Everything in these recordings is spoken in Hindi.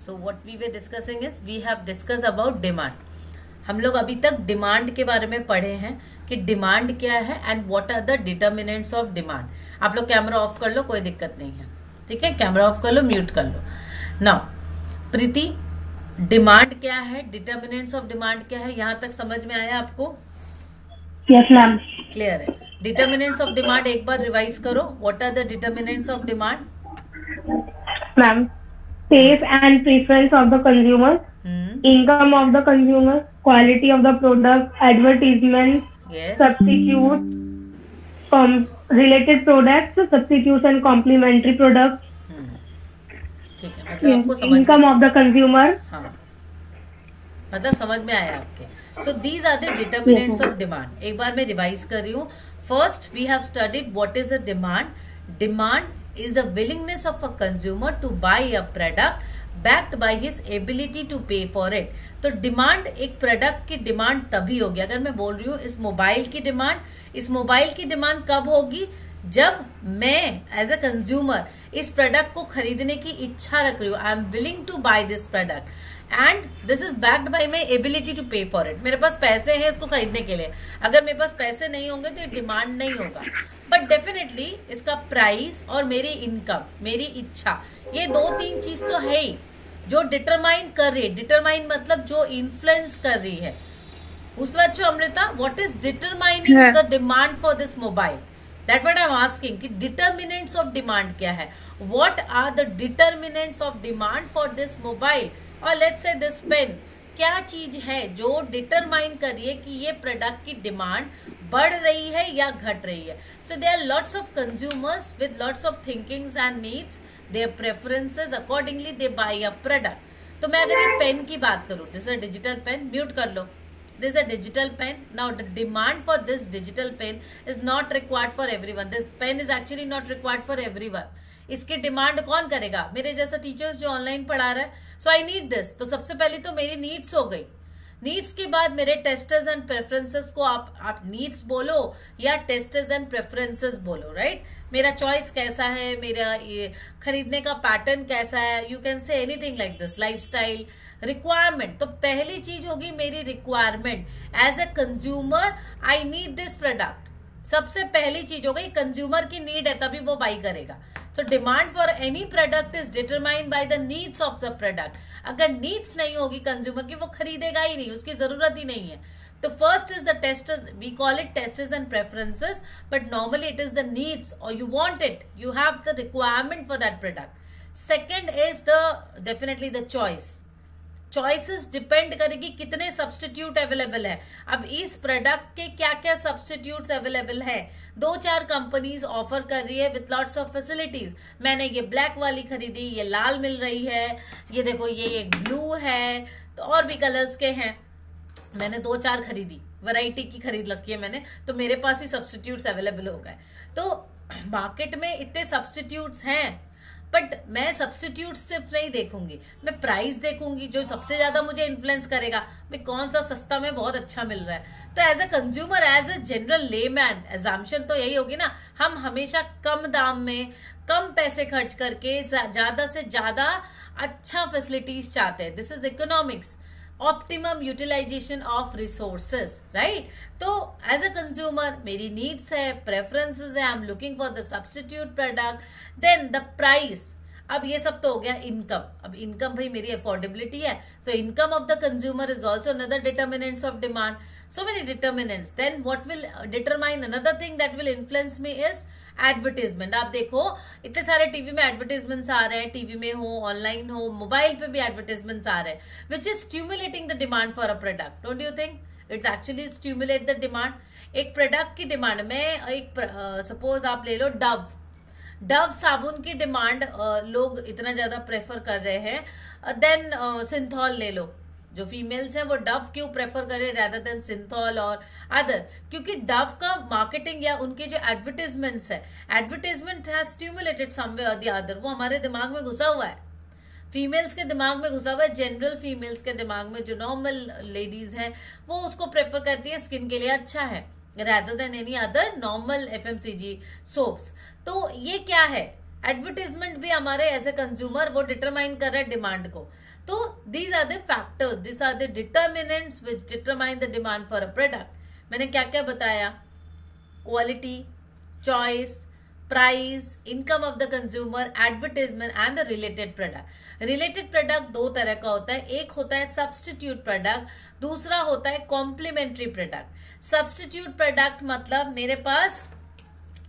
So what we were discussing is we have discussed about demand. हम लोग अभी तक डिमांड के बारे में पढ़े हैं कि डिमांड क्या है and what are the determinants of demand. आप लोग कैमरा ऑफ कर लो, कोई दिक्कत नहीं है. ठीक है, कैमरा ऑफ कर लो, म्यूट कर लो. नाउ प्रीति, डिमांड क्या है, डिटर्मिनेंट्स ऑफ डिमांड क्या है, यहाँ तक समझ में आया आपको? Yes ma'am. क्लियर है. डिटर्मिनेंट्स ऑफ डिमांड एक बार रिवाइज करो. What are the determinants of demand? Ma'am, taste and preference of the consumer, income of the consumer, quality of the product, advertisement, Yes. substitutes, related products, substitutes and complementary products. ठीक है, मतलब आपको समझ income of the consumer. हाँ, मतलब समझ में आया आपके. So these are the determinants of demand. एक बार मैं रिवाइज कर रही हूँ. First we have studied what is a demand. Demand is the willingness of a consumer to buy a product backed by his ability to pay for it. तो डिमांड, एक प्रोडक्ट की डिमांड तभी होगी. अगर मैं बोल रही हूँ इस मोबाइल की डिमांड, इस मोबाइल की डिमांड कब होगी? जब मैं एज अ कंज्यूमर इस प्रोडक्ट को खरीदने की इच्छा रख रही हूँ. I am willing to buy this product and this is backed by my ability to pay for it. मेरे पास पैसे हैं इसको खरीदने के लिए. अगर मेरे पास पैसे नहीं होंगे तो ये डिमांड नहीं होगा. बट डेफिनेटली इसका प्राइस और मेरी इनकम, मेरी इच्छा, ये दो तीन चीज तो है ही जो डिटरमाइन कर रही है. डिटरमाइन मतलब जो इन्फ्लुएंस कर रही है. उस वक्त जो Amrita, what is determining the demand for this mobile? That what I am asking कि डिटर्मिनेंट्स ऑफ डिमांड क्या है. What are the determinants of demand for this mobile और लेट्स से दिस पेन? क्या चीज है जो डिटरमाइन कर रही है कि ये प्रोडक्ट की डिमांड बढ़ रही है या घट रही है? So there are lots of consumers with lots of thinkings and needs, their preferences, accordingly they buy a product. तो मैं अगर ये पेन की बात करूँ, this is a digital pen, mute कर लो. This is a digital pen. Now the demand for this digital pen is not required for everyone. This pen is actually not required for everyone. इसकी डिमांड कौन करेगा? मेरे जैसा टीचर्स जो ऑनलाइन पढ़ा रहा है. सो आई नीड दिस. तो सबसे पहले तो मेरी नीड्स हो गई. नीड्स के बाद मेरे टेस्टर्स एंड प्रेफरेंसेस को आप नीड्स बोलो या टेस्टर्स एंड प्रेफरेंसेस बोलो, राइट? मेरा चॉइस कैसा है, मेरा ये खरीदने का पैटर्न कैसा है, you can say anything like this. Lifestyle, requirement. तो पहली चीज होगी मेरी requirement. As a consumer I need this product. सबसे पहली चीज हो गई, कंज्यूमर की नीड है तभी वो बाई करेगा. So demand for any product is determined by the needs of the product. अगर नीड्स नहीं होगी कंज्यूमर की, वो खरीदेगा ही नहीं, उसकी जरूरत ही नहीं है. तो first is the tastes, we call it tastes and preferences, but normally it is the needs और you want it, you have the requirement for that product. Second is the definitely the choice. Choices depend करेगी कितने सब्सटीट्यूट अवेलेबल है. अब इस प्रोडक्ट के क्या क्या सब्सटीट्यूट्स अवेलेबल है. 2-4 कंपनीज ऑफर कर रही है विथ लॉट्स ऑफ फैसिलिटीज. मैंने ये ब्लैक वाली खरीदी, ये लाल मिल रही है, ये देखो ये एक ब्लू है, तो और भी कलर्स के हैं. मैंने 2-4 खरीदी, वैरायटी की खरीद रखी है मैंने, तो मेरे पास ही सब्सटीट्यूट्स अवेलेबल हो गए. तो मार्केट में इतने सब्सटीट्यूट्स हैं, बट मैं सब्सटीट्यूट सिर्फ नहीं देखूंगी, मैं प्राइस देखूंगी जो सबसे ज्यादा मुझे इन्फ्लुएंस करेगा. भाई कौन सा सस्ता में बहुत अच्छा मिल रहा है. तो as a consumer, as a general layman, assumption तो यही होगी ना, हम हमेशा कम दाम में, कम पैसे खर्च करके ज्यादा से ज्यादा अच्छा फैसिलिटीज चाहते हैं. This is economics, optimum utilisation of resources, right? तो एज अ कंज्यूमर मेरी नीड्स है, प्रेफरेंसेस है, I am looking for the substitute product. Then the price. अब ये सब तो हो गया इनकम. अब इनकम भाई मेरी अफोर्डेबिलिटी है, so income of the consumer is also another determinants of demand. So many determinants. Then what will determine another thing that will influence me is advertisement. आप देखो इतने सारे टीवी में एडवर्टीजमेंट्स आ रहे हैं, टीवी में हो, ऑनलाइन हो, मोबाइल पे भी एडवर्टीजमेंट्स आ रहे हैं, which is stimulating the demand for a product. Don't you think it's actually stimulate the demand? एक प्रोडक्ट की डिमांड में, एक सपोज आप ले लो डव साबुन की डिमांड लोग इतना ज्यादा प्रेफर कर रहे हैं. देन सिंथॉल ले लो, जो फीमेल्स हैं वो डव क्यों प्रेफर करें रादर देन सिंथॉल और अदर? क्योंकि डव का मार्केटिंग या उनके जो एडवर्टीजमेंट्स है, एडवर्टीजमेंट हैज स्टिमुलेटेड समवे और द अदर. वो हमारे दिमाग में घुसा हुआ है, फीमेल्स के दिमाग में घुसा हुआ है. जनरल फीमेल्स के दिमाग में, जो नॉर्मल लेडीज हैं वो उसको प्रेफर करती है, स्किन के लिए अच्छा है rather than any other normal FMCG soaps. तो ये क्या है? एडवर्टीजमेंट भी हमारे एज ए कंज्यूमर वो डिटरमाइन कर रहा है डिमांड को. तो these are the factors, this are the determinants which determine the demand for a product. मैंने क्या क्या बताया? Quality, choice, price, income of the consumer, advertisement and the related product. Related product दो तरह का होता है, एक होता है सब्स्टिट्यूट प्रोडक्ट, दूसरा होता है कॉम्प्लीमेंट्री प्रोडक्ट. सब्स्टिट्यूट प्रोडक्ट मतलब मेरे पास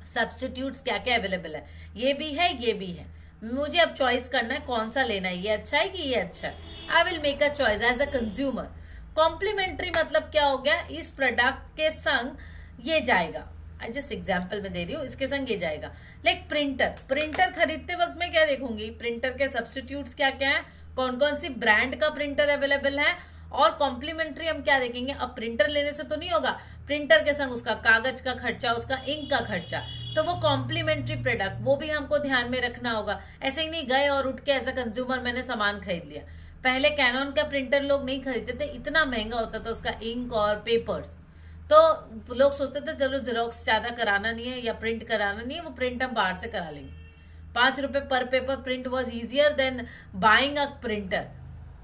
सब्स्टिट्यूट्स क्या क्या अवेलेबल है, ये भी है ये भी है, मुझे अब चॉइस करना है कौन सा लेना है, ये अच्छा है कि ये अच्छा है. I will make a choice as a consumer. Complementary मतलब क्या हो गया, इस प्रोडक्ट के संग ये जाएगा. आई जस्ट एग्जाम्पल में दे रही हूँ, इसके संग ये जाएगा. लाइक प्रिंटर खरीदते वक्त मैं क्या देखूंगी, प्रिंटर के सब्स्टिट्यूट्स क्या क्या है, कौन कौन सी ब्रांड का प्रिंटर अवेलेबल है. और कॉम्प्लीमेंट्री हम क्या देखेंगे, अब प्रिंटर लेने से तो नहीं होगा, प्रिंटर के संग उसका कागज का खर्चा, उसका इंक का खर्चा, तो वो कॉम्प्लीमेंट्री प्रोडक्ट, वो भी हमको ध्यान में रखना होगा. ऐसे ही नहीं गए और उठ के एज अ कंज्यूमर मैंने सामान खरीद लिया. पहले कैनन का प्रिंटर लोग नहीं खरीदते थे, इतना महंगा होता था उसका इंक और पेपर्स. तो लोग सोचते थे चलो जेरोक्स ज्यादा कराना नहीं है या प्रिंट कराना नहीं है, वो प्रिंट हम बाहर से करा लेंगे. 5 रुपए पर paper print was easier than buying a printer.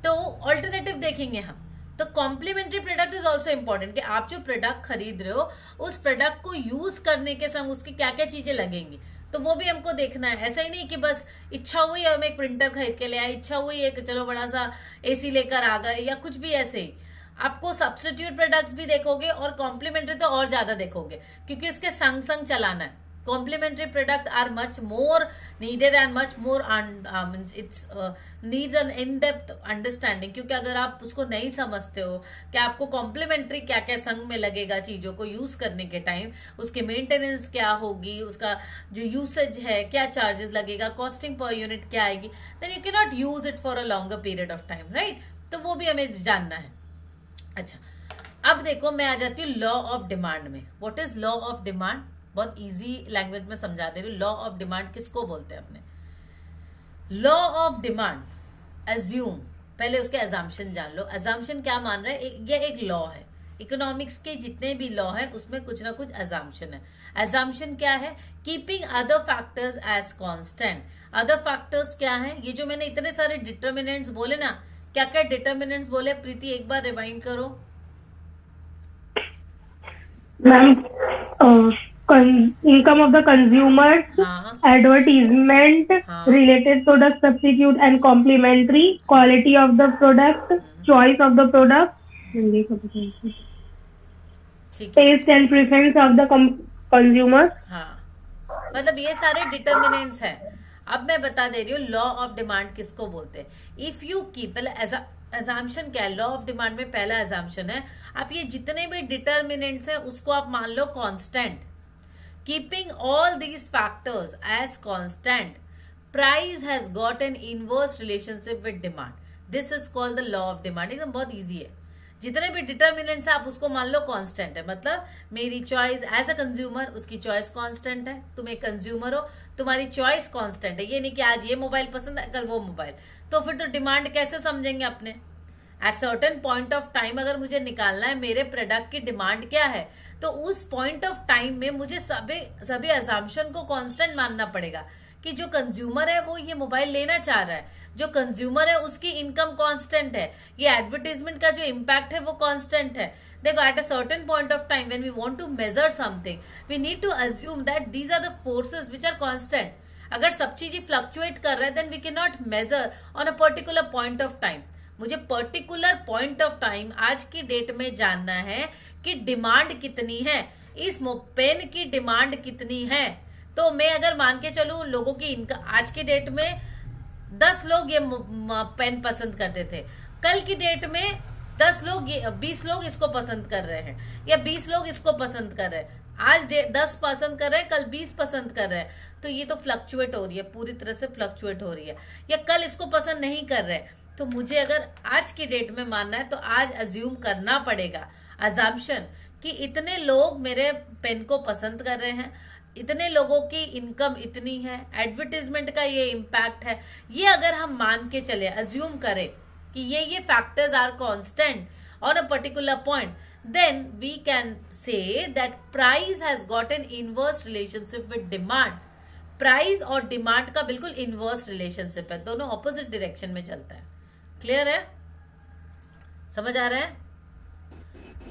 तो ऑल्टरनेटिव देखेंगे हम. तो complementary product is also important कि आप जो प्रोडक्ट खरीद रहे हो उस प्रोडक्ट को यूज करने के संग उसकी क्या क्या चीजें लगेंगी, तो वो भी हमको देखना है. ऐसा ही नहीं कि बस इच्छा हुई हम एक प्रिंटर खरीद के ले आए, इच्छा हुई एक चलो बड़ा सा एसी लेकर आ गए या कुछ भी. ऐसे ही आपको सब्स्टिट्यूट प्रोडक्ट्स भी देखोगे और कॉम्प्लीमेंट्री तो और ज्यादा देखोगे, क्योंकि इसके संग संग चलाना है. Complementary product are much more needed and much more its needs an in depth understanding. क्योंकि अगर आप उसको नहीं समझते हो कि आपको कॉम्प्लीमेंट्री क्या क्या संग में लगेगा चीजों को यूज करने के टाइम, उसके मेंटेनेंस क्या होगी, उसका जो यूसेज है क्या चार्जेस लगेगा, कॉस्टिंग पर यूनिट क्या आएगी, then you can not use it for a longer period of time, right. तो वो भी हमें जानना है. अच्छा, अब देखो मैं आ जाती हूँ लॉ ऑफ डिमांड में. What is law of demand? बहुत इजी लैंग्वेज में समझा दे रही हूँ. लॉ ऑफ डिमांड किसको बोलते हैं अपने? लॉ ऑफ डिमांड, अज्यूम, पहले उसके अजम्पशन जान लो. अजम्पशन क्या मान रहे हैं, ये एक लॉ है. इकोनॉमिक्स के जितने भी लॉ है उसमें कुछ ना कुछ अजम्पशन है. अजम्पशन क्या है? Keeping other factors as constant. Other factors क्या है? ये जो मैंने इतने सारे डिटर्मिनेंट्स बोले ना, क्या क्या डिटर्मिनेंट्स बोले प्रीति, एक बार रिवाइंड करो. Ma'am, income of the consumer, advertisement, related product substitute and complementary, quality of the product, choice of the product, taste and preference of the consumer. हाँ, मतलब ये सारे डिटर्मिनेंट्स हैं. अब मैं बता दे रही हूँ लॉ ऑफ डिमांड किसको बोलते हैं. इफ यू कीप अजम्पशन क्या है, लॉ ऑफ डिमांड में पहला अजम्पशन है आप ये जितने भी डिटर्मिनेंट्स हैं उसको आप मान लो constant. Keeping all these factors as constant, price has got an inverse relationship with demand. This is called the law of demand. एकदम बहुत इजी है. जितने भी डिटर्मिनेंट्स है आप उसको मान लो कांस्टेंट है. मतलब मेरी चॉइस एज अ कंज्यूमर, उसकी चॉइस कांस्टेंट है. तुम एक कंज्यूमर हो, तुम्हारी चॉइस कांस्टेंट है. ये नहीं कि आज ये मोबाइल पसंद है कल वो मोबाइल. तो फिर तो डिमांड कैसे समझेंगे अपने? At certain point of time अगर मुझे निकालना है मेरे प्रोडक्ट की डिमांड क्या है, तो उस पॉइंट ऑफ टाइम में मुझे सभी अजम्पशन को कांस्टेंट मानना पड़ेगा. कि जो कंज्यूमर है वो ये मोबाइल लेना चाह रहा है, जो कंज्यूमर है उसकी इनकम कांस्टेंट है, ये एडवर्टीजमेंट का जो इम्पैक्ट है वो कांस्टेंट है. देखो at a certain point of time when we want to measure something we need to assume that these are the forces which are constant. अगर सब चीजें फ्लक्चुएट कर रहा है then we can not measure on a particular point of time. मुझे पर्टिकुलर पॉइंट ऑफ टाइम आज की डेट में जानना है कि डिमांड कितनी है, इस पेन की डिमांड कितनी है. तो मैं अगर मान के चलूं लोगों की इनकम, आज की डेट में 10 लोग ये पेन पसंद करते थे, कल की डेट में 10 लोग 20 लोग इसको पसंद कर रहे हैं या 20 लोग इसको पसंद कर रहे हैं. आज 10 पसंद कर रहे हैं, कल 20 पसंद कर रहे हैं. तो ये तो फ्लक्चुएट हो रही है, पूरी तरह से फ्लक्चुएट हो रही है. या कल इसको पसंद नहीं कर रहे, तो मुझे अगर आज की डेट में मानना है तो आज अज्यूम करना पड़ेगा अजम्पशन कि इतने लोग मेरे पेन को पसंद कर रहे हैं, इतने लोगों की इनकम इतनी है, एडवर्टीजमेंट का ये इम्पैक्ट है. ये अगर हम मान के चले, अज्यूम करें कि ये factors are constant on a particular point, then we can say that price has got an inverse relationship with demand. Price और डिमांड का बिल्कुल इनवर्स रिलेशनशिप है, दोनों ऑपोजिट डायरेक्शन में चलता है। क्लियर है, समझ आ रहा है?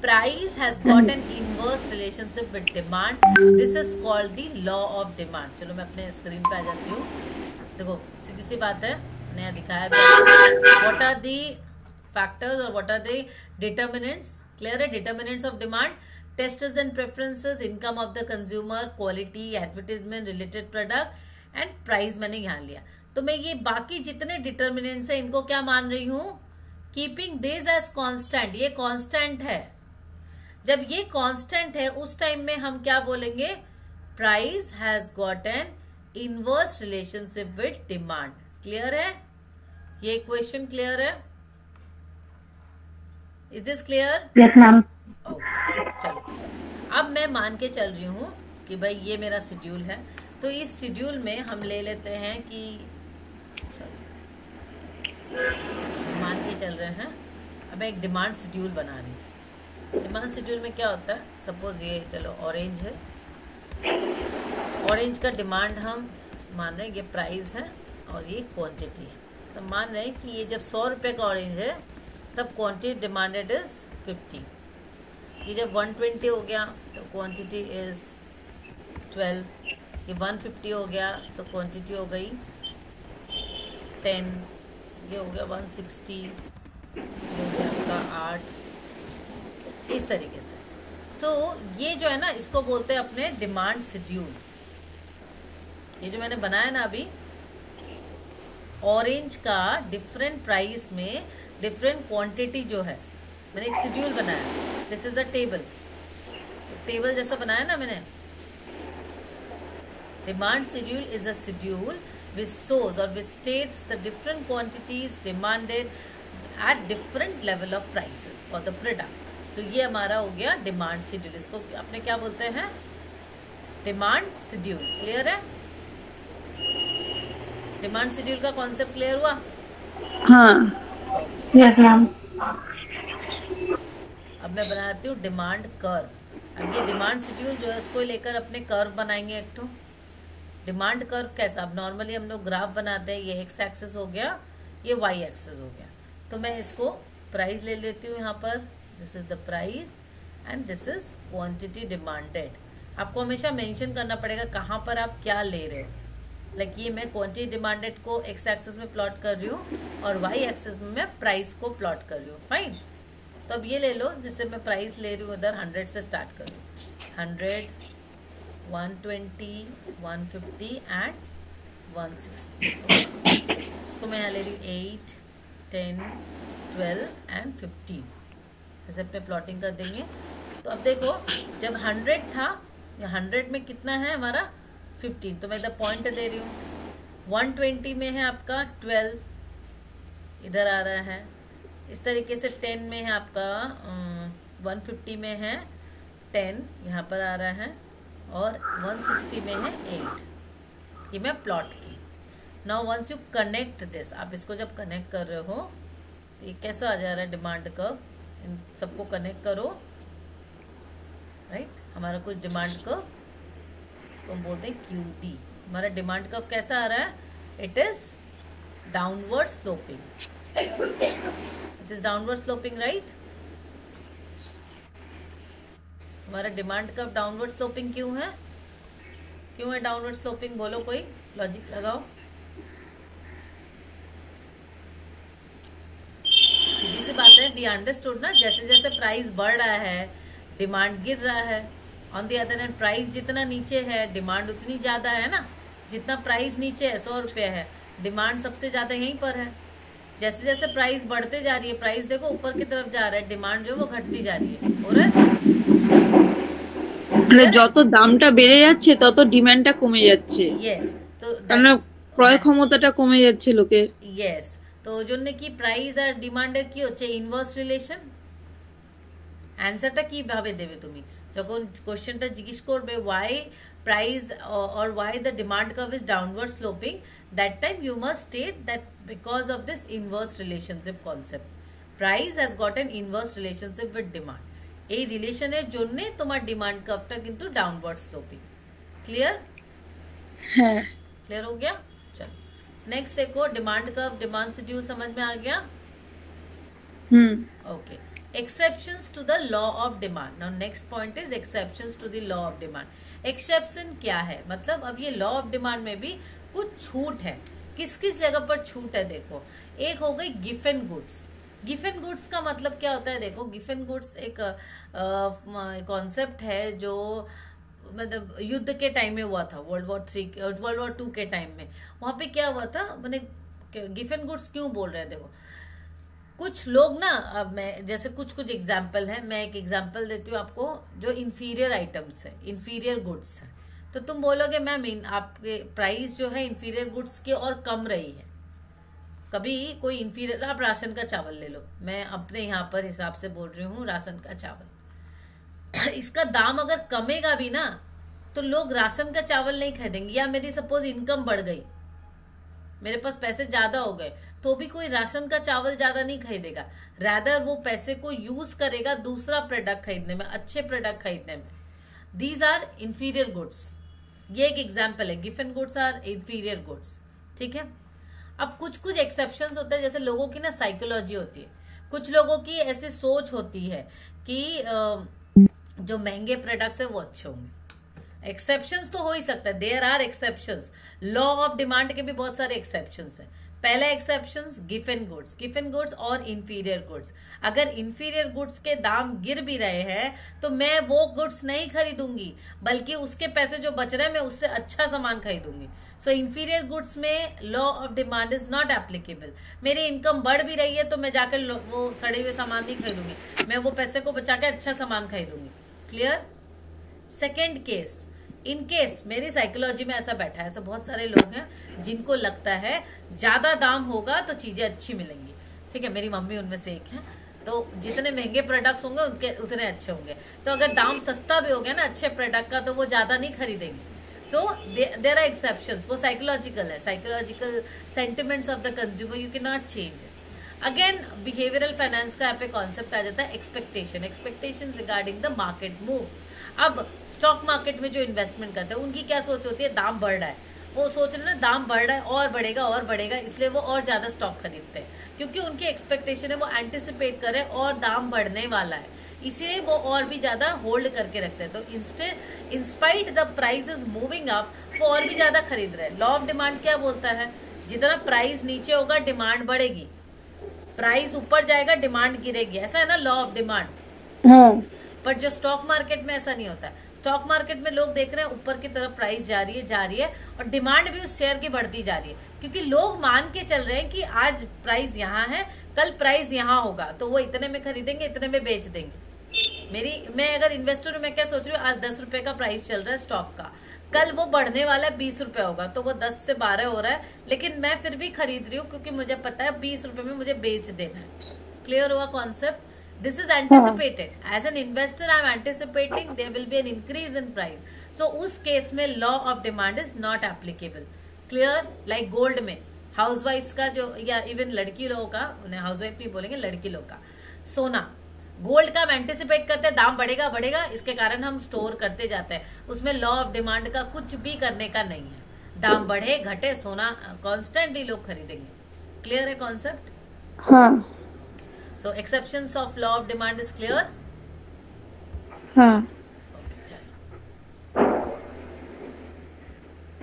Price has got an inverse relationship with demand, this is called the law of demand. चलो मैं अपने स्क्रीन पे आ जाती हूँ। देखो सीधी सी बात है, नया दिखाया व्हाट आर दी फैक्टर्स और what are the determinants. Clear है? Determinants of demand, tastes and preferences, income of the consumer, quality, advertisement, related product and price मैंने यहाँ लिया। तो मैं ये बाकी जितने डिटर्मिनेंट्स है इनको क्या मान रही हूँ? Keeping this as constant. ये कांस्टेंट है। जब ये कांस्टेंट है उस टाइम में हम क्या बोलेंगे? Price has got an inverse relationship with demand. Clear है? ये क्वेश्चन क्लियर है? Is this clear? Yes ma'am. चलो अब मैं मान के चल रही हूँ कि भाई ये मेरा शेड्यूल है, तो इस शेड्यूल में हम ले लेते हैं कि मान के चल रहे हैं, अब मैं एक डिमांड शेड्यूल बना रही हूँ। डिमांड शेड्यूल में क्या होता है? सपोज ये चलो ऑरेंज है, ऑरेंज का डिमांड हम मान रहे हैं ये प्राइस है और ये क्वांटिटी है। तो मान रहे हैं कि ये जब 100 रुपये का ऑरेंज है तब क्वांटिटी डिमांडेड इज 50। ये जब 120 हो गया तो क्वांटिटी इज 12। ये 150 हो गया तो क्वांटिटी हो गई 10। ये हो गया 160, ये हो गया आपका 8। इस तरीके से। सो ये जो है ना, इसको बोलते हैं अपने डिमांड शेड्यूल। ये जो मैंने बनाया ना अभी, ऑरेंज का डिफरेंट प्राइस में डिफरेंट क्वांटिटी जो है, मैंने एक शेड्यूल बनाया। This is the table, table जैसा बनाया ना मैंने। Demand schedule is a schedule which shows or which states the different quantities demanded at different level of prices for the product. तो ये हमारा हो गया डिमांड शेड्यूल। इसको अपने क्या बोलते हैं? Demand schedule. क्लियर है? डिमांड शेड्यूल का कॉन्सेप्ट क्लियर हुआ? हाँ। Yes ma'am. अब मैं बनाती हूँ डिमांड कर्व। अब ये डिमांड शेड्यूल जो है उसको लेकर अपने कर्व बनाएंगे एक तो। डिमांड कर्व कैसा? अब नॉर्मली हम लोग ग्राफ बनाते हैं, ये एक्स एक्सिस हो गया, ये वाई एक्सिस हो गया। तो मैं इसको प्राइस ले लेती हूँ यहाँ पर। This is the price and this is quantity demanded. आपको हमेशा मेंशन करना पड़ेगा कहाँ पर आप क्या ले रहे हो। लाइक ये मैं क्वांटिटी डिमांडेड को एक्स एक्सिस में प्लॉट कर रही हूँ और वाई एक्सिस में मैं प्राइस को प्लॉट कर रही हूँ। फाइन। तो अब ये ले लो, जिससे मैं प्राइस ले रही हूँ उधर 100 से स्टार्ट कर रही हूँ। 100, 120, 150 एंड 160। इसको मैं यहाँ ले रही हूँ 8, 10, 12 एंड 15। ऐसे अपने प्लॉटिंग कर देंगे। तो अब देखो जब 100 था, 100 में कितना है हमारा? 15। तो मैं इधर पॉइंट दे रही हूँ। 120 में है आपका 12, इधर आ रहा है। इस तरीके से 10 में है आपका 150 में है 10, यहाँ पर आ रहा है, और 160 में है 8। ये मैं प्लॉट की। Now once you connect this, आप इसको जब कनेक्ट कर रहे हो तो ये कैसा आ जा रहा है डिमांड कर्व। इन सबको कनेक्ट करो। राइट, हमारा कुछ डिमांड कर्व, इसको हम बोलते हैं QT। हमारा डिमांड कर्व कैसा आ रहा है? It is downward sloping. It is downward sloping, right. हमारा डिमांड कर्व डाउनवर्ड स्लोपिंग क्यों है? क्यों है डाउनवर्ड स्लोपिंग? बोलो, कोई लॉजिक लगाओ। सीधी सी बात है, वी अंडरस्टूड ना। जैसे जैसे प्राइस बढ़ रहा है डिमांड गिर रहा है। On the other hand price जितना नीचे है डिमांड उतनी ज्यादा है ना। जितना प्राइस नीचे है 100 रुपये है, डिमांड सबसे ज्यादा यहीं पर है। जैसे जैसे प्राइस बढ़ते जा रही है, प्राइस देखो ऊपर की तरफ जा रहा है, डिमांड जो है वो घटती जा रही है। हो रहा है? যত দামটা বেড়ে যাচ্ছে তত ডিমান্ডটা কমে যাচ্ছে। यस, तो মানে ক্রয় ক্ষমতাটা কমে যাচ্ছে লোকের। यस, তো ওই জন্য কি প্রাইস আর ডিমান্ডের কি হচ্ছে? Inverse relation. অ্যানসারটা কিভাবে দেবে তুমি যখন কোশ্চেনটা জিজ্ঞেস করবে why price or why the demand curve is downward sloping, that time you must state that because of this inverse relationship concept, price has got an inverse relationship with demand. এই রিলেশনের জন্য তোমার ডিমান্ড কার্ভটা কিন্তু ডাউনওয়ার্ড স্লোপিং। ক্লিয়ার? है। क्लियर हो गया? चलो नेक्स्ट देखो, डिमांड कर्व, डिमांड शेड्यूल समझ में आ गया? Okay, exceptions to the law of demand. Now next point is exceptions to the law of demand. Exception क्या है? मतलब अब ये लॉ ऑफ डिमांड में भी कुछ छूट है। किस किस जगह पर छूट है देखो। एक हो गई गिफन गुड्स। गिफन गुड्स का मतलब क्या होता है देखो, गिफन गुड्स एक कॉन्सेप्ट है जो मतलब युद्ध के टाइम में हुआ था, वर्ल्ड वॉर 2 के टाइम में। वहां पे क्या हुआ था, मैंने गिफन गुड्स क्यों बोल रहे हैं देखो, कुछ लोग ना, अब मैं जैसे कुछ एग्जाम्पल है, मैं एक एग्जाम्पल देती हूँ आपको, जो इंफीरियर आइटम्स है, इंफीरियर गुड्स है, तो तुम बोलोगे मैम आपके प्राइस जो है इंफीरियर गुड्स की और कम रही है। कभी कोई इंफीरियर, आप राशन का चावल ले लो, मैं अपने यहाँ पर हिसाब से बोल रही हूँ, राशन का चावल इसका दाम अगर कमेगा भी ना तो लोग राशन का चावल नहीं खरीदेंगे। या मेरी सपोज इनकम बढ़ गई, मेरे पास पैसे ज्यादा हो गए, तो भी कोई राशन का चावल ज्यादा नहीं खरीदेगा, रादर वो पैसे को यूज करेगा दूसरा प्रोडक्ट खरीदने में, अच्छे प्रोडक्ट खरीदने में। These are inferior goods. ये एक एग्जाम्पल है, Giffen goods are inferior goods. ठीक है, अब कुछ एक्सेप्शंस होते हैं, जैसे लोगों की ना साइकोलॉजी होती है, कुछ लोगों की ऐसी सोच होती है कि जो महंगे प्रोडक्ट्स है वो अच्छे होंगे। एक्सेप्शंस तो हो ही सकता है, there are exceptions. Law of demand के भी बहुत सारे एक्सेप्शंस हैं। पहला एक्सेप्शंस गिफन गुड्स और इंफीरियर गुड्स। अगर इंफीरियर गुड्स के दाम गिर भी रहे हैं तो मैं वो गुड्स नहीं खरीदूंगी, बल्कि उसके पैसे जो बच रहे हैं मैं उससे अच्छा सामान खरीदूंगी। सो इंफीरियर गुड्स में law of demand is not applicable. मेरी इनकम बढ़ भी रही है तो मैं जाकर वो सड़े हुए सामान नहीं खरीदूंगी, मैं वो पैसे को बचा के अच्छा सामान खरीदूंगी। Clear? Second case, in case मेरी साइकोलॉजी में ऐसा बैठा है, ऐसा बहुत सारे लोग हैं जिनको लगता है ज्यादा दाम होगा तो चीजें अच्छी मिलेंगी। ठीक है, मेरी मम्मी उनमें से एक है। तो जितने महंगे प्रोडक्ट्स होंगे उनके उतने अच्छे होंगे, तो अगर दाम सस्ता भी हो गया ना अच्छे प्रोडक्ट का तो वो ज्यादा नहीं खरीदेंगे। तो देयर आर एक्सेप्शंस, वो साइकोलॉजिकल है, psychological sentiments of the consumer, you can not change it. Again behavioural finance का यहाँ पे कॉन्सेप्ट आ जाता है expectation regarding the market move. अब स्टॉक मार्केट में जो इन्वेस्टमेंट करते हैं उनकी क्या सोच होती है, दाम बढ़ रहा है, वो सोच रहे हैं ना दाम बढ़ रहा है और बढ़ेगा, इसलिए वो और ज्यादा स्टॉक खरीदते हैं, क्योंकि उनकी एक्सपेक्टेशन है, वो एंटिसिपेट कर रहे हैं और दाम बढ़ने वाला है, इसीलिए वो और भी ज्यादा होल्ड करके रखते हैं। तो in spite the price is moving up, वो और भी ज्यादा खरीद रहे हैं। लॉ ऑफ डिमांड क्या बोलता है, जितना प्राइस नीचे होगा डिमांड बढ़ेगी, प्राइस ऊपर जाएगा डिमांड गिरेगी, ऐसा है ना लॉ ऑफ डिमांड। पर जो स्टॉक मार्केट में ऐसा नहीं होता है। स्टॉक मार्केट में लोग देख रहे हैं ऊपर की तरफ प्राइस जा रही है और डिमांड भी उस शेयर की बढ़ती जा रही है, क्योंकि लोग मान के चल रहे हैं कि आज प्राइस यहाँ है, कल प्राइस यहाँ होगा, तो वो इतने में खरीदेंगे, इतने में बेच देंगे। मैं अगर इन्वेस्टर हूँ, मैं क्या सोच रही हूँ, आज 10 रुपए का प्राइस चल रहा है स्टॉक का, कल वो बढ़ने वाला है 20 रुपए होगा, तो वो 10 से 12 हो रहा है, लेकिन मैं फिर भी खरीद रही हूँ क्योंकि मुझे पता है 20 रुपए में मुझे बेच देना है। क्लियर हुआ concept? This is anticipated. As an investor, I am anticipating there will be an increase in price. So उस केस में law of demand is not applicable. Clear? Like gold में housewives का जो, या even लड़की लोगों का, उन्हें housewife नहीं बोलेंगे, लड़की लोग का सोना, गोल्ड का हम एंटिसिपेट करते हैं दाम बढ़ेगा, इसके कारण हम स्टोर करते जाते हैं, उसमें लॉ ऑफ डिमांड का कुछ भी करने का नहीं है। दाम बढ़े घटे सोना कॉन्स्टेंटली लोग खरीदेंगे। क्लियर है कॉन्सेप्ट? हाँ। So exceptions of law of demand is clear? हाँ। Okay, चलो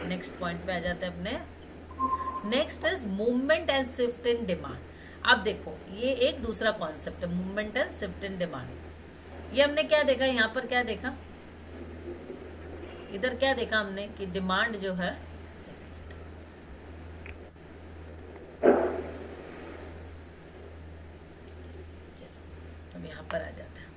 नेक्स्ट पॉइंट पे आ जाते हैं अपने। Next is movement and shift in demand. अब देखो ये एक दूसरा कॉन्सेप्ट है, movement and shift in demand. ये हमने क्या देखा, यहाँ पर क्या देखा, इधर क्या देखा हमने कि डिमांड जो है, यहाँ पर आ जाता है,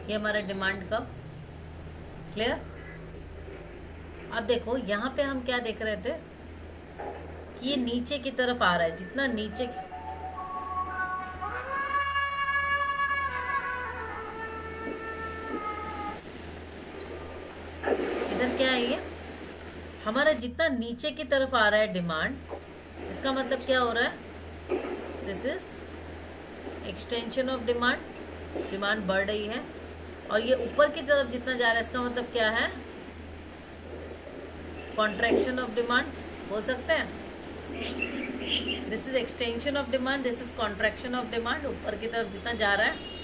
ये हमारा डिमांड का। क्लियर? अब देखो यहाँ पे हम क्या देख रहे थे कि ये नीचे की तरफ आ रहा है, जितना नीचे इधर क्या है ये हमारा जितना नीचे की तरफ आ रहा है डिमांड, इसका मतलब क्या हो रहा है, this is extension of demand, demand बढ़ रही है। और ये ऊपर की तरफ जितना जा रहा है इसका मतलब क्या है, कॉन्ट्रैक्शन ऑफ डिमांड बोल सकते हैं। This is extension of demand, this is contraction of demand. ऊपर की तरफ जितना जा रहा है,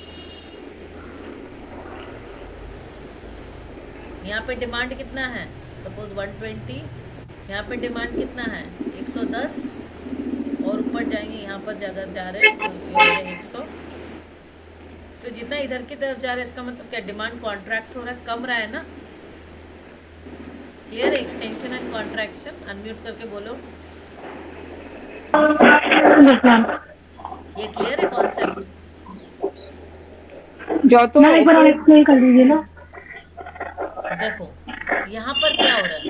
यहाँ पे डिमांड कितना है, सपोज 120, यहाँ पे डिमांड कितना है 110, और ऊपर जाएंगे यहाँ पर जगह जा रहे हैं तो 100। तो जितना इधर की तरफ जा रहा है इसका मतलब क्या, डिमांड कॉन्ट्रैक्ट हो रहा है, कम रहा है ना। Clear, extension and contraction. Unmute करके बोलो। ये क्लियर है कॉन्सेप्ट? जो तो एक बार एक्सप्लेन कर दीजिए ना। देखो यहाँ पर क्या हो रहा है,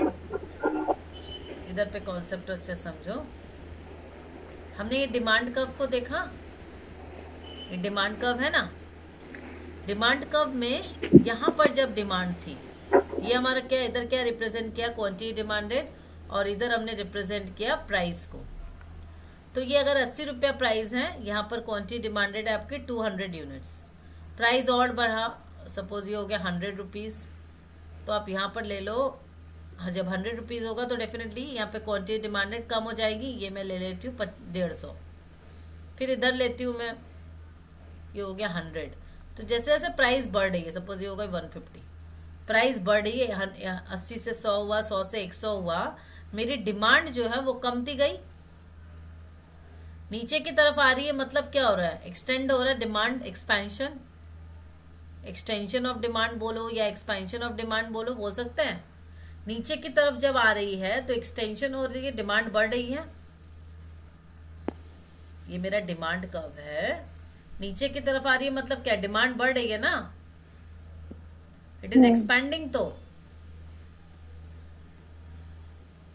इधर पे कॉन्सेप्ट अच्छा समझो। हमने ये डिमांड कर्व को देखा, ये डिमांड कर्व है ना। डिमांड कर्व में यहाँ पर जब डिमांड थी, ये हमारा क्या, इधर क्या रिप्रेजेंट किया, क्वांटिटी डिमांडेड, और इधर हमने रिप्रेजेंट किया प्राइस को। तो ये अगर 80 रुपया प्राइस है, यहाँ पर क्वांटिटी डिमांडेड है आपकी 200 यूनिट्स, प्राइस और बढ़ा, सपोज ये हो गया 100 रुपीज, तो आप यहाँ पर ले लो। जब 100 रुपीज होगा तो डेफिनेटली यहाँ पे क्वांटिटी डिमांडेड कम हो जाएगी। ये मैं ले लेती हूँ 150, फिर इधर लेती हूँ मैं, ये हो गया 100। तो जैसे जैसे प्राइस बढ़ रही है, सपोज ये होगा 150, प्राइस बढ़ रही है, 80 से 100 हुआ, 100 से 100 हुआ, मेरी डिमांड जो है वो कमती गई, नीचे की तरफ आ रही है। मतलब क्या हो रहा है, एक्सटेंड हो रहा है demand, expansion, extension of demand बोलो या एक्सपेंशन ऑफ डिमांड बोलो, बोल सकते हैं। नीचे की तरफ जब आ रही है तो एक्सटेंशन हो रही है, डिमांड बढ़ रही है। ये मेरा डिमांड कर्व है, नीचे की तरफ आ रही है, मतलब क्या, डिमांड बढ़ रही है ना, इट इज एक्सपेंडिंग। तो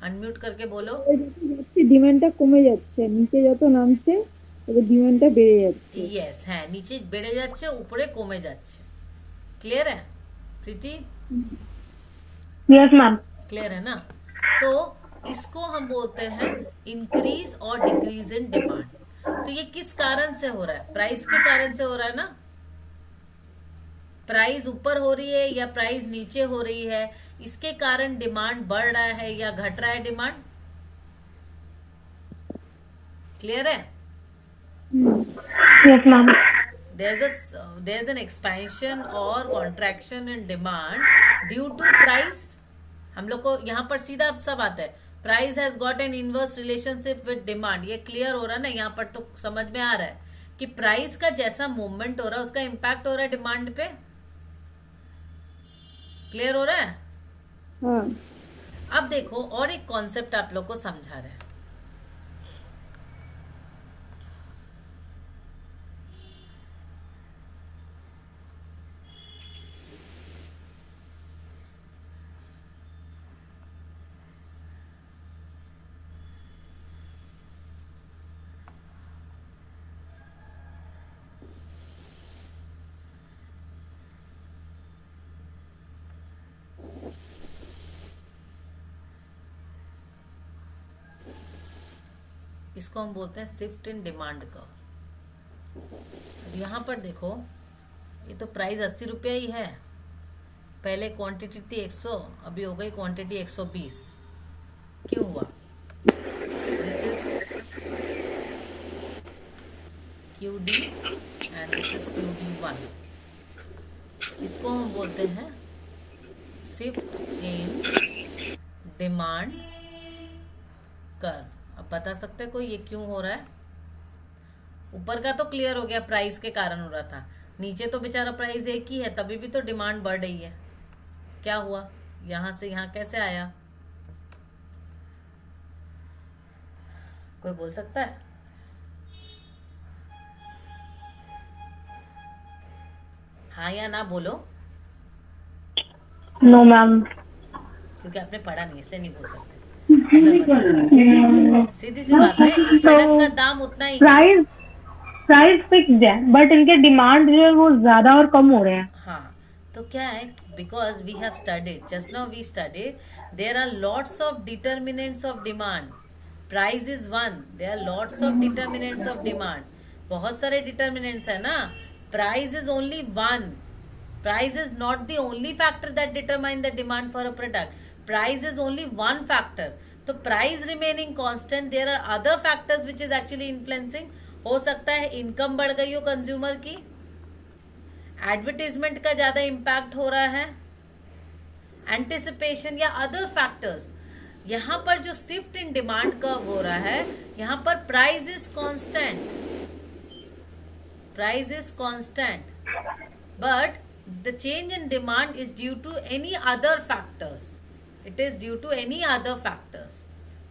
अनम्यूट करके बोलो। ডিমান্ডটা কমে যাচ্ছে, নিচে যত নামছে তত ডিমান্ডটা বেড়ে যাচ্ছে। यस, है, नीचे बेड़े जाच्छे, ऊपरे कमे जाच्छे। क्लियर है प्रीति? Yes ma'am. क्लियर है ना। तो इसको हम बोलते हैं इंक्रीज और डिक्रीज इन डिमांड। तो ये किस कारण से हो रहा है, प्राइस के कारण से हो रहा है ना। प्राइस ऊपर हो रही है या प्राइस नीचे हो रही है, इसके कारण डिमांड बढ़ रहा है या घट रहा है डिमांड। क्लियर है? Yes ma'am. there's an expansion or contraction in demand due to price। हम लोग को यहाँ पर सीधा सब आता है, price has got an inverse relationship with demand. ये क्लियर हो रहा है ना, यहाँ पर तो समझ में आ रहा है कि प्राइस का जैसा मूवमेंट हो रहा है उसका इम्पैक्ट हो रहा है डिमांड पे। क्लियर हो रहा है? अब देखो और एक कॉन्सेप्ट आप लोग को समझा रहे हैं। इसको हम बोलते हैं शिफ्ट इन डिमांड कर्व। अब यहाँ पर देखो, ये तो प्राइस 80 रुपया ही है, पहले क्वांटिटी थी 100, अभी हो गई क्वांटिटी 120। क्यों हुआ? This is QD and this is QD1। इसको हम बोलते हैं शिफ्ट इन डिमांड कर्व। अब बता सकते हैं कोई ये क्यों हो रहा है? ऊपर का तो क्लियर हो गया, प्राइस के कारण हो रहा था। नीचे तो बेचारा प्राइस एक ही है, तभी भी तो डिमांड बढ़ रही है। क्या हुआ, यहां से यहां कैसे आया? कोई बोल सकता है? हाँ या ना बोलो। No ma'am. क्योंकि आपने पढ़ा नहीं, इससे नहीं बोल सकते। सीधी सी बात है, एक प्रोडक्ट का दाम उतना ही, प्राइस फिक्स्ड है, बट इनके डिमांड जो है वो ज्यादा और कम हो रहे हैं। हाँ, तो क्या है, because we have studied, just now we studied, there are lots of determinants of demand. Price is one, there are lots of determinants of demand. बहुत सारे determinants है ना. Price is only one. Price is not the only factor that determine the demand for a product. Price is only one factor. तो price remaining constant, there are other factors which is actually influencing. हो सकता है इनकम बढ़ गई हो कंज्यूमर की, एडवर्टीजमेंट का ज्यादा इम्पैक्ट हो रहा है, एंटिसिपेशन या अदर फैक्टर्स. यहाँ पर जो शिफ्ट इन डिमांड कर्व हो रहा है, यहाँ पर price is constant, price is constant, but the change in demand is due to any other factors. It is due to any other factors.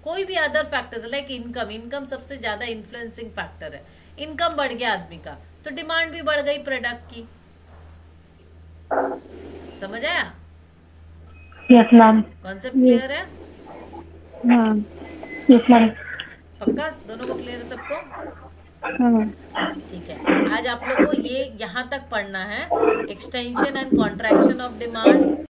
कोई भी other factors like income. Income सबसे ज्यादा इन्फ्लुएंसिंग फैक्टर है. इनकम बढ़ गया आदमी का तो डिमांड भी बढ़ गई प्रोडक्ट की. समझ आया? Yes ma'am. कॉन्सेप्ट क्लियर है? हाँ. Yes ma'am. पक्का दोनों को क्लियर है सबको? हाँ. ठीक है. आज आप लोग को ये यहाँ तक पढ़ना है, extension and contraction of demand.